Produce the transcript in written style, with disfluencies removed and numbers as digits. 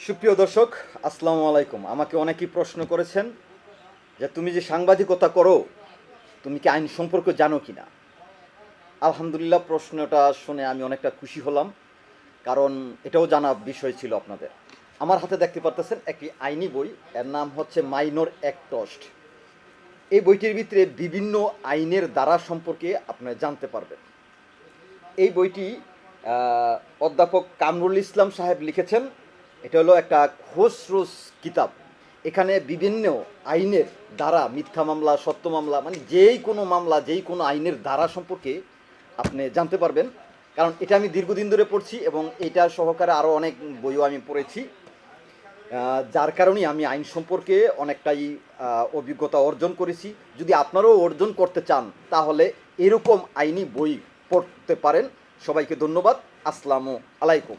সুপ্রিয় দর্শক, আসসালামু আলাইকুম। আমাকে অনেকেই প্রশ্ন করেছেন যে তুমি যে সাংবাদিকতা করো, তুমি কি আইন সম্পর্কে জানো কি না? আলহামদুলিল্লাহ, প্রশ্নটা শুনে আমি অনেকটা খুশি হলাম, কারণ এটাও জানা বিষয় ছিল আপনাদের। আমার হাতে দেখতে পারতেছেন একটি আইনি বই, এর নাম হচ্ছে মাইনর অ্যাক্ট। এই বইটির ভিতরে বিভিন্ন আইনের ধারা সম্পর্কে আপনারা জানতে পারবেন। এই বইটি আহ, অধ্যাপক কামরুল ইসলাম সাহেব লিখেছেন। এটা হলো একটা খসরুস কিতাব। এখানে বিভিন্ন আইনের ধারা, মিথ্যা মামলা, সত্য মামলা, মানে যেই কোনো মামলা, যেই কোনো আইনের ধারা সম্পর্কে আপনি জানতে পারবেন। কারণ এটা আমি দীর্ঘদিন ধরে পড়ছি এবং এটা সহকারে আরও অনেক বইও আমি পড়েছি। যার কারণেই আমি আইন সম্পর্কে অনেকটাই অভিজ্ঞতা অর্জন করেছি। যদি আপনারাও অর্জন করতে চান তাহলে এরকম আইনি বই পড়তে পারেন। সবাইকে ধন্যবাদ। আসসালামু আলাইকুম।